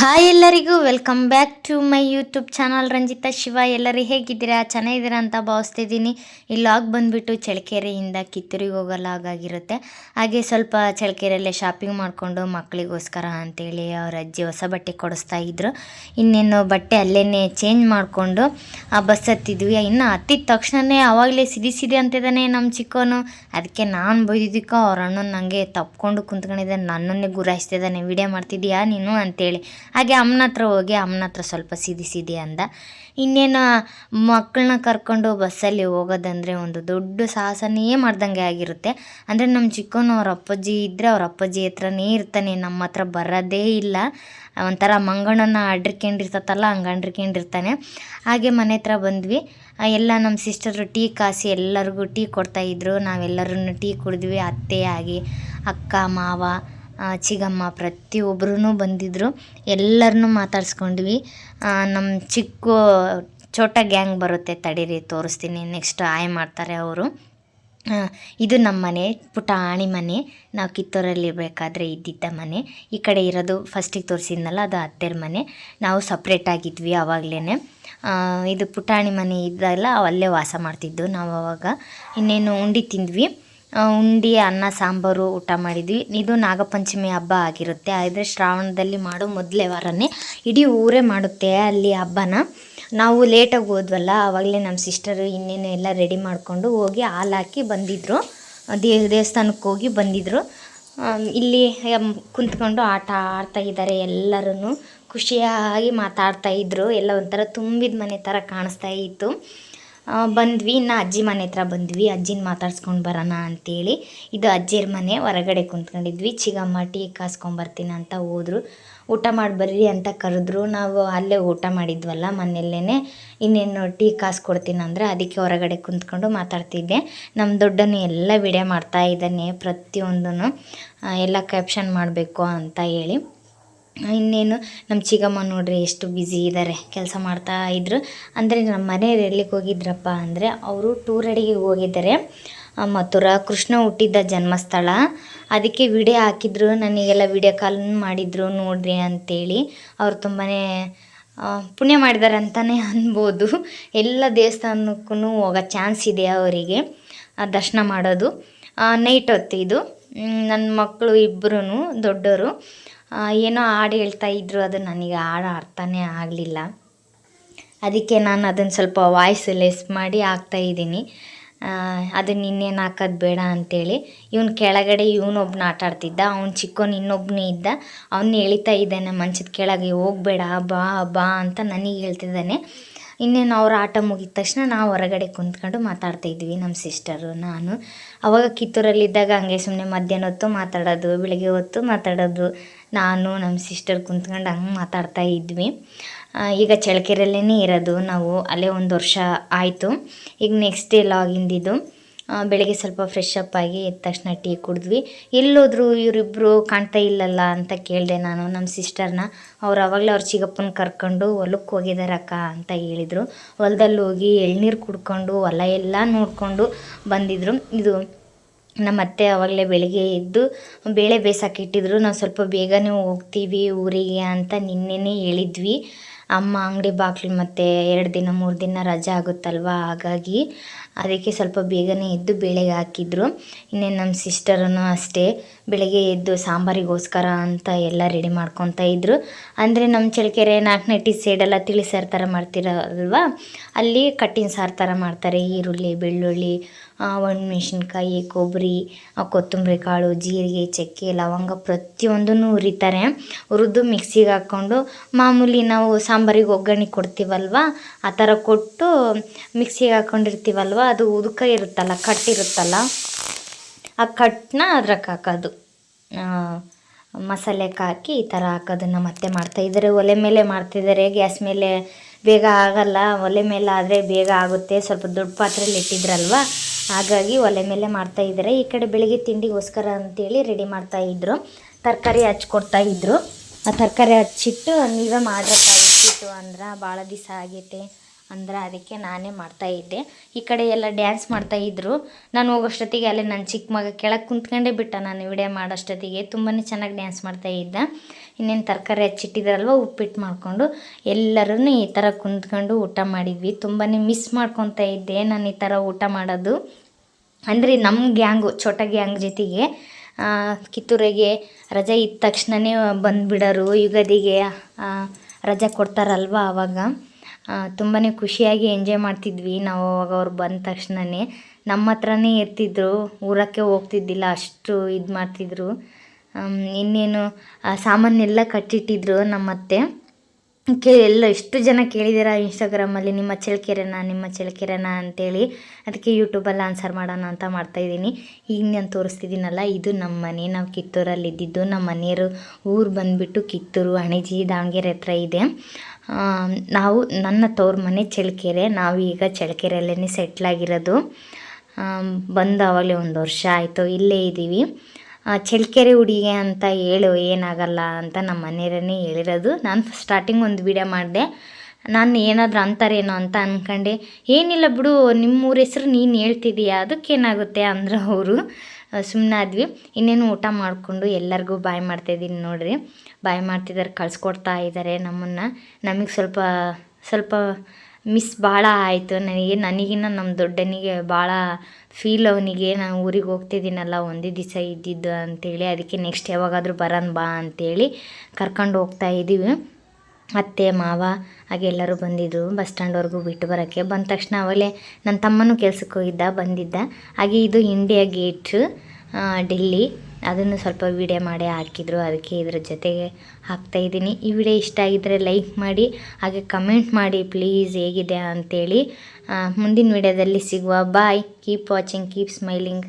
Hi ಎಲ್ಲರಿಗೂ welcome back to my YouTube channel Ranjitha Shiva. ಎಲ್ಲರೂ ಹೇಗಿದ್ದೀರಾ? ಚೆನ್ನಾಗಿದ್ದೀರಾ ಅಂತ ಭಾವಿಸ್ತಿದ್ದೀನಿ. ಈ ಲಾಗ್ ಬಂದುಬಿಟ್ಟು ಚಳ್ಳಕೆರೆಯಿಂದ ಕಿತ್ತೂರಿಗೆ ಹೋಗೋ ಲಾಗ್ ಆಗಿರುತ್ತೆ. ಹಾಗೆ ಸ್ವಲ್ಪ ಚಳ್ಳಕೆರೆಯಲ್ಲೇ ಶಾಪಿಂಗ್ ಮಾಡಿಕೊಂಡು ಮಕ್ಕಳಿಗೋಸ್ಕರ ಅಂತೇಳಿ ಅವ್ರ ಅಜ್ಜಿ ಹೊಸ ಬಟ್ಟೆ ಕೊಡಿಸ್ತಾ ಇದ್ರು. ಇನ್ನೇನು ಬಟ್ಟೆ ಅಲ್ಲೇ ಚೇಂಜ್ ಮಾಡಿಕೊಂಡು ಆ ಬಸ್ ಹತ್ತಿದ್ವಿ. ಇನ್ನು ಹತ್ತಿದ ತಕ್ಷಣವೇ ಆವಾಗಲೇ ಸಿದಿ ಅಂತಿದ್ದಾನೆ ನಮ್ಮ ಚಿಕ್ಕವನು. ಅದಕ್ಕೆ ನಾನು ಬೈದಿದ್ದಕ್ಕೆ ಅವ್ರ ಅಣ್ಣನ ನನಗೆ ತಪ್ಕೊಂಡು ಕುಂತ್ಕೊಂಡಿದ್ದಾನೆ, ನನ್ನನ್ನೇ ಗುರಾಯಿಸ್ತಿದ್ದಾನೆ. ವಿಡಿಯೋ ಮಾಡ್ತಿದ್ದೀಯಾ ನೀನು ಅಂತೇಳಿ. ಹಾಗೆ ಅಮ್ಮನ ಹತ್ರ ಹೋಗಿ ಅಮ್ಮನ ಹತ್ರ ಸ್ವಲ್ಪ ಸಿದಿ ಅಂದ. ಇನ್ನೇನು ಮಕ್ಕಳನ್ನ ಕರ್ಕೊಂಡು ಬಸ್ಸಲ್ಲಿ ಹೋಗೋದಂದರೆ ಒಂದು ದೊಡ್ಡ ಸಾಹಸನೇ ಮಾಡ್ದಂಗೆ ಆಗಿರುತ್ತೆ. ಅಂದರೆ ನಮ್ಮ ಚಿಕ್ಕವನು ಅವ್ರ ಅಪ್ಪಾಜಿ ಇದ್ದರೆ ಅವ್ರ ಅಪ್ಪಾಜಿ ಹತ್ರನೇ ಇರ್ತಾನೆ, ನಮ್ಮ ಹತ್ರ ಬರೋದೇ ಇಲ್ಲ. ಒಂಥರ ಮಂಗಣ್ಣನ ಅಡ್ರಿಕೊಂಡಿರ್ತತಲ್ಲ ಹಂಗೆ ಅಂಡ್ರಿಕೊಂಡಿರ್ತಾನೆ. ಹಾಗೆ ಮನೆ ಹತ್ರ ಬಂದ್ವಿ. ಎಲ್ಲ ನಮ್ಮ ಸಿಸ್ಟರು ಟೀ ಕಾಸಿ ಎಲ್ಲರಿಗೂ ಟೀ ಕೊಡ್ತಾಯಿದ್ರು. ನಾವೆಲ್ಲರೂ ಟೀ ಕುಡಿದ್ವಿ. ಅತ್ತೆ ಆಗಿ ಅಕ್ಕ ಮಾವ ಚಿಕ್ಕಮ್ಮ ಪ್ರತಿಯೊಬ್ಬರೂ ಬಂದಿದ್ದರು. ಎಲ್ಲರನ್ನೂ ಮಾತಾಡ್ಸ್ಕೊಂಡ್ವಿ. ನಮ್ಮ ಚಿಕ್ಕ ಛೋಟ ಗ್ಯಾಂಗ್ ಬರುತ್ತೆ, ತಡೀರಿ ತೋರಿಸ್ತೀನಿ. ನೆಕ್ಸ್ಟ್ ಆಯ್ ಮಾಡ್ತಾರೆ ಅವರು. ಇದು ನಮ್ಮ ಮನೆ, ಪುಟಾಣಿ ಮನೆ. ನಾವು ಕಿತ್ತೂರಲ್ಲಿರಬೇಕಾದ್ರೆ ಇದ್ದಿದ್ದ ಮನೆ. ಈ ಕಡೆ ಇರೋದು ಫಸ್ಟಿಗೆ ತೋರಿಸಿದ್ನಲ್ಲ ಅದು ಅತ್ತೆರ ಮನೆ. ನಾವು ಸಪ್ರೇಟಾಗಿದ್ವಿ ಆವಾಗಲೇ. ಇದು ಪುಟಾಣಿ ಮನೆ ಇದ್ದಲ್ಲ, ಅಲ್ಲೇ ವಾಸ ಮಾಡ್ತಿದ್ದು ನಾವು ಅವಾಗ. ಇನ್ನೇನು ಉಂಡಿ ತಿಂದ್ವಿ. ಉಂಡಿ ಅನ್ನ ಸಾಂಬಾರು ಊಟ ಮಾಡಿದ್ವಿ. ಇದು ನಾಗಪಂಚಮಿ ಹಬ್ಬ ಆಗಿರುತ್ತೆ. ಆದರೆ ಶ್ರಾವಣದಲ್ಲಿ ಮಾಡೋ ಮೊದಲೇ ವಾರನೇ ಇಡೀ ಊರೇ ಮಾಡುತ್ತೆ ಅಲ್ಲಿ ಹಬ್ಬನ. ನಾವು ಲೇಟಾಗಿ ಹೋದ್ವಲ್ಲ, ಆವಾಗಲೇ ನಮ್ಮ ಸಿಸ್ಟರು ಇನ್ನೇನು ಎಲ್ಲ ರೆಡಿ ಮಾಡಿಕೊಂಡು ಹೋಗಿ ಹಾಲು ಹಾಕಿ ಬಂದಿದ್ದರು. ದೇವಸ್ಥಾನಕ್ಕೆ ಹೋಗಿ ಬಂದಿದ್ದರು. ಇಲ್ಲಿ ಕುಂತ್ಕೊಂಡು ಆಟ ಆಡ್ತಾಯಿದ್ದಾರೆ. ಎಲ್ಲರೂ ಖುಷಿಯಾಗಿ ಮಾತಾಡ್ತಾಯಿದ್ರು. ಎಲ್ಲ ಒಂಥರ ತುಂಬಿದ ಮನೆ ಥರ ಕಾಣಿಸ್ತಾ ಇತ್ತು. ಬಂದ್ವಿ. ಇನ್ನು ಅಜ್ಜಿ ಮನೆ ಹತ್ರ ಬಂದ್ವಿ, ಅಜ್ಜಿನ ಮಾತಾಡ್ಸ್ಕೊಂಡು ಬರೋಣ ಅಂಥೇಳಿ. ಇದು ಅಜ್ಜಿಯರ ಮನೆ. ಹೊರಗಡೆ ಕುಂತ್ಕೊಂಡಿದ್ವಿ. ಚಿಕ್ಕಮ್ಮ ಟೀ ಕಾಸ್ಕೊಂಬರ್ತೀನಿ ಅಂತ ಹೋದರು. ಊಟ ಮಾಡಿ ಬರ್ರಿ ಅಂತ ಕರೆದ್ರು. ನಾವು ಅಲ್ಲೇ ಊಟ ಮಾಡಿದ್ವಲ್ಲ ಮನೆಯಲ್ಲೇ. ಇನ್ನೇನು ಟೀ ಕಾಸು ಕೊಡ್ತೀನಿ ಅಂದರೆ ಅದಕ್ಕೆ ಹೊರಗಡೆ ಕುಂತ್ಕೊಂಡು ಮಾತಾಡ್ತಿದ್ದೆ. ನಮ್ಮ ದೊಡ್ಡನು ಎಲ್ಲ ವಿಡಿಯೋ ಮಾಡ್ತಾ ಇದ್ದಾನೆ, ಪ್ರತಿಯೊಂದೂ ಎಲ್ಲ ಕ್ಯಾಪ್ಷನ್ ಮಾಡಬೇಕು ಅಂತ ಹೇಳಿ. ಇನ್ನೇನು ನಮ್ಮ ಚಿಕ್ಕಮ್ಮ ನೋಡ್ರಿ ಎಷ್ಟು ಬ್ಯುಸಿ ಇದ್ದಾರೆ, ಕೆಲಸ ಮಾಡ್ತಾಯಿದ್ರು. ಅಂದರೆ ನಮ್ಮ ಮನೆಯವ್ರು ಎಲ್ಲಿಗೆ ಹೋಗಿದ್ರಪ್ಪ ಅಂದರೆ ಅವರು ಟೂರಡಿಗೆ ಹೋಗಿದ್ದಾರೆ. ಮಥುರಾ ಕೃಷ್ಣ ಹುಟ್ಟಿದ್ದ ಜನ್ಮಸ್ಥಳ. ಅದಕ್ಕೆ ವಿಡಿಯೋ ಹಾಕಿದ್ರು, ನನಗೆಲ್ಲ ವಿಡಿಯೋ ಕಾಲ್ ಮಾಡಿದರು ನೋಡ್ರಿ ಅಂಥೇಳಿ. ಅವ್ರು ತುಂಬಾ ಪುಣ್ಯ ಮಾಡಿದ್ದಾರೆ ಅಂತಲೇ ಅನ್ಬೋದು. ಎಲ್ಲ ದೇವಸ್ಥಾನಕ್ಕೂ ಹೋಗೋ ಚಾನ್ಸ್ ಇದೆ ಅವರಿಗೆ, ದರ್ಶನ ಮಾಡೋದು. ನೈಟ್ ಹೊತ್ತು ಇದು. ನನ್ನ ಮಕ್ಕಳು ಇಬ್ಬರೂ ದೊಡ್ಡವರು ಏನೋ ಹಾಡು ಹೇಳ್ತಾಯಿದ್ರು. ಅದು ನನಗೆ ಹಾಡು ಅರ್ಥನೇ ಆಗಲಿಲ್ಲ. ಅದಕ್ಕೆ ನಾನು ಅದನ್ನು ಸ್ವಲ್ಪ ವಾಯ್ಸ್ ಲೆಸ್ ಮಾಡಿ ಹಾಕ್ತಾಯಿದ್ದೀನಿ. ಅದನ್ನು ಇನ್ನೇನು ಹಾಕೋದು ಬೇಡ ಅಂಥೇಳಿ. ಇವನು ಕೆಳಗಡೆ ಇವನೊಬ್ಬನ ಆಟ ಆಡ್ತಿದ್ದ, ಅವ್ನು ಚಿಕ್ಕವನು ಇನ್ನೊಬ್ಬನೇ ಇದ್ದ. ಅವನ್ನ ಎಳಿತಾ ಇದ್ದಾನೆ ಮಂಚದ ಕೆಳಗೆ, ಹೋಗಬೇಡ ಬಾ ಬಾ ಅಂತ ನನಗೆ ಹೇಳ್ತಿದ್ದಾನೆ. ಇನ್ನೇನು ಅವ್ರ ಆಟ ಮುಗಿದ ತಕ್ಷಣ ನಾವು ಹೊರಗಡೆ ಕುಂತ್ಕೊಂಡು ಮಾತಾಡ್ತಾಯಿದ್ವಿ, ನಮ್ಮ ಸಿಸ್ಟರು ನಾನು. ಅವಾಗ ಕಿತ್ತೂರಲ್ಲಿದ್ದಾಗ ಹಂಗೆ ಸುಮ್ಮನೆ ಮಧ್ಯಾಹ್ನ ಹೊತ್ತು ಮಾತಾಡೋದು, ಬೆಳಗ್ಗೆ ಹೊತ್ತು ಮಾತಾಡೋದು. ನಾನು ನಮ್ಮ ಸಿಸ್ಟರ್ ಕುಂತ್ಕೊಂಡು ಹಂಗೆ ಮಾತಾಡ್ತಾ ಇದ್ವಿ. ಈಗ ಚಳ್ಳಕೆರೆಯಲ್ಲೇ ಇರೋದು ನಾವು, ಅಲ್ಲೇ 1 ವರ್ಷ ಆಯಿತು. ಈಗ ನೆಕ್ಸ್ಟ್ ಡೇ ಲಾಗಿಂದಿದ್ದು. ಬೆಳಗ್ಗೆ ಸ್ವಲ್ಪ ಫ್ರೆಶ್ ಅಪ್ ಆಗಿ ಎದ್ದ ತಕ್ಷಣ ಟೀ ಕುಡಿದ್ವಿ. ಎಲ್ಲೋದ್ರು ಇವರಿಬ್ಬರು ಕಾಣ್ತಾ ಇಲ್ಲಲ್ಲ ಅಂತ ಕೇಳಿದೆ ನಾನು ನಮ್ಮ ಸಿಸ್ಟರ್ನ. ಅವ್ರು ಆವಾಗಲೇ ಅವ್ರ ಚಿಕ್ಕಪ್ಪನ ಕರ್ಕೊಂಡು ಹೊಲಕ್ಕೆ ಹೋಗಿದ್ದಾರಕ್ಕ ಅಂತ ಹೇಳಿದರು. ಹೊಲದಲ್ಲಿ ಹೋಗಿ ಎಳ್ನೀರು ಕುಡ್ಕೊಂಡು ಹೊಲ ಎಲ್ಲ ನೋಡಿಕೊಂಡು ಬಂದಿದ್ದರು. ಇದು ನಮ್ಮ ಅತ್ತೆ ಆವಾಗಲೇ ಬೆಳಗ್ಗೆ ಎದ್ದು ಬೇಳೆ ಬೇಯಿಸೋಕೆ ಇಟ್ಟಿದ್ರು. ನಾವು ಸ್ವಲ್ಪ ಬೇಗನೆ ಹೋಗ್ತೀವಿ ಊರಿಗೆ ಅಂತ ನಿನ್ನೆನೇ ಹೇಳಿದ್ವಿ. ಅಮ್ಮ ಅಂಗಡಿ ಬಾಗಿಲು ಮತ್ತು 2 ದಿನ 3 ದಿನ ರಜೆ ಆಗುತ್ತಲ್ವ, ಹಾಗಾಗಿ ಅದಕ್ಕೆ ಸ್ವಲ್ಪ ಬೇಗನೆ ಎದ್ದು ಬೇಳೆಗೆ ಹಾಕಿದ್ರು. ಇನ್ನೇನು ನಮ್ಮ ಸಿಸ್ಟರೂ ಅಷ್ಟೇ ಬೆಳಗ್ಗೆ ಎದ್ದು ಸಾಂಬಾರಿಗೋಸ್ಕರ ಅಂತ ಎಲ್ಲ ರೆಡಿ ಮಾಡ್ಕೊತಾ ಇದ್ರು. ಅಂದರೆ ನಮ್ಮ ಚಳ್ಳಕೆರೆ 4ನೇ ಟಿ ಸೈಡೆಲ್ಲ ತಿಳಿ ಸಾರು ಥರ ಮಾಡ್ತಿರಲ್ವ, ಅಲ್ಲಿ ಕಟ್ಟಿನ ಸಾರು ಥರ ಮಾಡ್ತಾರೆ. ಈರುಳ್ಳಿ ಬೆಳ್ಳುಳ್ಳಿ ಒಣಮೆಣ್ಸಿನ್ಕಾಯಿ ಕೊಬ್ಬರಿ ಕೊತ್ತಂಬರಿ ಕಾಳು ಜೀರಿಗೆ ಚಕ್ಕೆ ಲವಂಗ ಪ್ರತಿಯೊಂದನ್ನು ಹುರಿತಾರೆ. ಹುರಿದು ಮಿಕ್ಸಿಗೆ ಹಾಕ್ಕೊಂಡು ಮಾಮೂಲಿ ನಾವು ಸಾಂಬಾರಿಗೆ ಒಗ್ಗರಣೆ ಕೊಡ್ತೀವಲ್ವ ಆ ಥರ ಕೊಟ್ಟು ಮಿಕ್ಸಿಗೆ ಹಾಕ್ಕೊಂಡಿರ್ತೀವಲ್ವ, ಅದು ಉದುಕ ಇರುತ್ತಲ್ಲ, ಕಟ್ಟಿರುತ್ತಲ್ಲ, ಆ ಕಟ್ಟನ್ನ ಅದ್ರಾಗ ಹಾಕೋದು, ಮಸಾಲೆಗೆ ಹಾಕಿ ಈ ಥರ ಹಾಕೋದನ್ನು ಮತ್ತೆ ಮಾಡ್ತಾಯಿದ್ದಾರೆ. ಒಲೆ ಮೇಲೆ ಮಾಡ್ತಿದ್ದಾರೆ, ಗ್ಯಾಸ್ ಮೇಲೆ ಬೇಗ ಆಗಲ್ಲ. ಒಲೆ ಮೇಲೆ ಆದರೆ ಬೇಗ ಆಗುತ್ತೆ. ಸ್ವಲ್ಪ ದೊಡ್ಡ ಪಾತ್ರೆಯಲ್ಲಿ ಇಟ್ಟಿದ್ರಲ್ವ, ಹಾಗಾಗಿ ಒಲೆ ಮೇಲೆ ಮಾಡ್ತಾಯಿದ್ದಾರೆ. ಈ ಕಡೆ ಬೆಳಿಗ್ಗೆ ತಿಂಡಿಗೋಸ್ಕರ ಅಂತೇಳಿ ರೆಡಿ ಮಾಡ್ತಾಯಿದ್ರು. ತರಕಾರಿ ಹಚ್ಕೊಡ್ತಾಯಿದ್ರು. ಆ ತರಕಾರಿ ಹಚ್ಚಿಟ್ಟು ನೀವೇ ಮಾಡ್ಬೇಕಾಗಿತ್ತು ಅಂದ್ರೆ ಭಾಳ ದಿವಸ ಆಗೈತೆ ಅಂದ್ರೆ ಅದಕ್ಕೆ ನಾನೇ ಮಾಡ್ತಾಯಿದ್ದೆ. ಈ ಕಡೆ ಎಲ್ಲ ಡ್ಯಾನ್ಸ್ ಮಾಡ್ತಾಯಿದ್ರು. ನಾನು ಹೋಗೋಷ್ಟೊತ್ತಿಗೆ ಅಲ್ಲೇ ನನ್ನ ಚಿಕ್ಕ ಮಗ ಕೆಳಗೆ ಕುಂತ್ಕೊಂಡೇ ಬಿಟ್ಟ. ನಾನು ವಿಡಿಯೋ ಮಾಡೋಷ್ಟೊತ್ತಿಗೆ ತುಂಬಾ ಚೆನ್ನಾಗಿ ಡ್ಯಾನ್ಸ್ ಮಾಡ್ತಾಯಿದ್ದ. ಇನ್ನೇನು ತರಕಾರಿ ಹಚ್ಚಿಟ್ಟಿದ್ರಲ್ವ, ಉಪ್ಪಿಟ್ಟು ಮಾಡಿಕೊಂಡು ಎಲ್ಲರೂ ಈ ಥರ ಕುಂತ್ಕೊಂಡು ಊಟ ಮಾಡಿದ್ವಿ. ತುಂಬಾ ಮಿಸ್ ಮಾಡ್ಕೊತಾ ಇದ್ದೆ ನಾನು ಈ ಥರ ಊಟ ಮಾಡೋದು. ಅಂದರೆ ನಮ್ಮ ಗ್ಯಾಂಗು, ಛೋಟ ಗ್ಯಾಂಗ್ ಜೊತೆಗೆ ಕಿತ್ತೂರಿಗೆ ರಜೆ ಇದ್ದ ತಕ್ಷಣವೇ ಬಂದುಬಿಡೋರು. ಯುಗಾದಿಗೆ ರಜೆ ಕೊಡ್ತಾರಲ್ವ, ಆವಾಗ ತುಂಬಾ ಖುಷಿಯಾಗಿ ಎಂಜಾಯ್ ಮಾಡ್ತಿದ್ವಿ ನಾವು. ಅವಾಗ ಅವ್ರು ಬಂದ ತಕ್ಷಣವೇ ನಮ್ಮ ಹತ್ರನೇ ಇರ್ತಿದ್ರು, ಊರಕ್ಕೆ ಹೋಗ್ತಿದ್ದಿಲ್ಲ, ಅಷ್ಟು ಇದು ಮಾಡ್ತಿದ್ರು. ಇನ್ನೇನು ಸಾಮಾನೆಲ್ಲ ಕಟ್ಟಿಟ್ಟಿದ್ರು ನಮ್ಮತ್ತೆ. ಎಲ್ಲ ಎಷ್ಟು ಜನ ಕೇಳಿದ್ದೀರಾ ಇನ್ಸ್ಟಾಗ್ರಾಮಲ್ಲಿ ನಿಮ್ಮ ಚಳ್ಳಕೆರೆನಾ ಅಂತೇಳಿ. ಅದಕ್ಕೆ ಯೂಟ್ಯೂಬಲ್ಲಿ ಆನ್ಸರ್ ಮಾಡೋಣ ಅಂತ ಮಾಡ್ತಾಯಿದ್ದೀನಿ. ಈಗ ನಾನು ತೋರಿಸ್ತಿದ್ದೀನಲ್ಲ, ಇದು ನಮ್ಮ ಮನೆ. ನಾವು ಕಿತ್ತೂರಲ್ಲಿ ಇದ್ದಿದ್ದು. ನಮ್ಮ ಮನೆಯವರು ಊರು ಬಂದುಬಿಟ್ಟು ಕಿತ್ತೂರು, ಅಣಜಿ, ದಾವಣಗೆರೆ ಹತ್ರ ಇದೆ. ನಾವು ನನ್ನ ತವ್ರ ಮನೆ ಚಳ್ಳಕೆರೆ. ನಾವು ಈಗ ಚಳ್ಳಕೆರೆಯಲ್ಲೇ ಸೆಟ್ಲಾಗಿರೋದು. ಬಂದು ಆವಾಗಲೇ 1 ವರ್ಷ ಆಯಿತು, ಇಲ್ಲೇ ಇದ್ದೀವಿ. ಚಳ್ಳಕೆರೆ ಹುಡುಗಿ ಅಂತ ಹೇಳು, ಏನಾಗಲ್ಲ ಅಂತ ನಮ್ಮ ಮನೆಯವರೇ ಹೇಳಿರೋದು. ನಾನು ಸ್ಟಾರ್ಟಿಂಗ್ ಒಂದು ವಿಡಿಯೋ ಮಾಡಿದೆ. ನಾನು ಏನಾದರೂ ಅಂತಾರೇನೋ ಅಂತ ಅಂದ್ಕೊಂಡೆ. ಏನಿಲ್ಲ ಬಿಡು, ನಿಮ್ಮೂರ ಹೆಸ್ರು ನೀನು ಹೇಳ್ತಿದ್ದೀಯಾ, ಅದಕ್ಕೇನಾಗುತ್ತೆ ಅಂದರು ಅವರು. ಸುಮ್ಮನಾದ್ವಿ. ಇನ್ನೇನು ಊಟ ಮಾಡಿಕೊಂಡು ಎಲ್ಲರಿಗೂ ಬಾಯ್ ಮಾಡ್ತಾಯಿದ್ದೀನಿ ನೋಡಿರಿ. ಬಾಯ್ ಮಾಡ್ತಿದ್ದಾರೆ, ಕಳಿಸ್ಕೊಡ್ತಾ ಇದ್ದಾರೆ ನಮ್ಮನ್ನು. ನಮಗೆ ಸ್ವಲ್ಪ ಮಿಸ್ ಭಾಳ ಆಯಿತು ನನಗಿನ್ನ ನಮ್ಮ ದೊಡ್ಡನಿಗೆ ಭಾಳ ಫೀಲ್. ಅವನಿಗೆ ನಾನು ಊರಿಗೆ ಹೋಗ್ತಿದ್ದೀನಲ್ಲ, ಒಂದೇ ದಿವಸ ಇದ್ದಿದ್ದು ಅಂಥೇಳಿ. ಅದಕ್ಕೆ ನೆಕ್ಸ್ಟ್ ಯಾವಾಗಾದರೂ ಬರೋಣ ಬಾ ಅಂಥೇಳಿ ಕರ್ಕೊಂಡು ಹೋಗ್ತಾ ಇದ್ದೀವಿ. ಅತ್ತೆ ಮಾವ ಹಾಗೆ ಎಲ್ಲರೂ ಬಂದಿದ್ದರು ಬಸ್ ಸ್ಟ್ಯಾಂಡ್ವರೆಗೂ ಬಿಟ್ಟು ಬರೋಕ್ಕೆ. ಬಂದ ತಕ್ಷಣ ಅವಲೇ ನನ್ನ ತಮ್ಮನೂ ಕೆಲ್ಸಕ್ಕೆ ಹೋಗಿದ್ದ, ಬಂದಿದ್ದ. ಹಾಗೆ ಇದು ಇಂಡಿಯಾ ಗೇಟ್, ಡೆಲ್ಲಿ. ಅದನ್ನು ಸ್ವಲ್ಪ ವಿಡಿಯೋ ಮಾಡಿ ಹಾಕಿದ್ರು, ಅದಕ್ಕೆ ಇದ್ರ ಜೊತೆಗೆ ಹಾಕ್ತಾಯಿದ್ದೀನಿ. ಈ ವಿಡಿಯೋ ಇಷ್ಟ ಆಗಿದ್ದರೆ ಲೈಕ್ ಮಾಡಿ, ಹಾಗೆ ಕಮೆಂಟ್ ಮಾಡಿ ಪ್ಲೀಸ್ ಹೇಗಿದೆ ಅಂಥೇಳಿ. ಮುಂದಿನ ವಿಡಿಯೋದಲ್ಲಿ ಸಿಗುವ. Bye. Keep watching, keep smiling.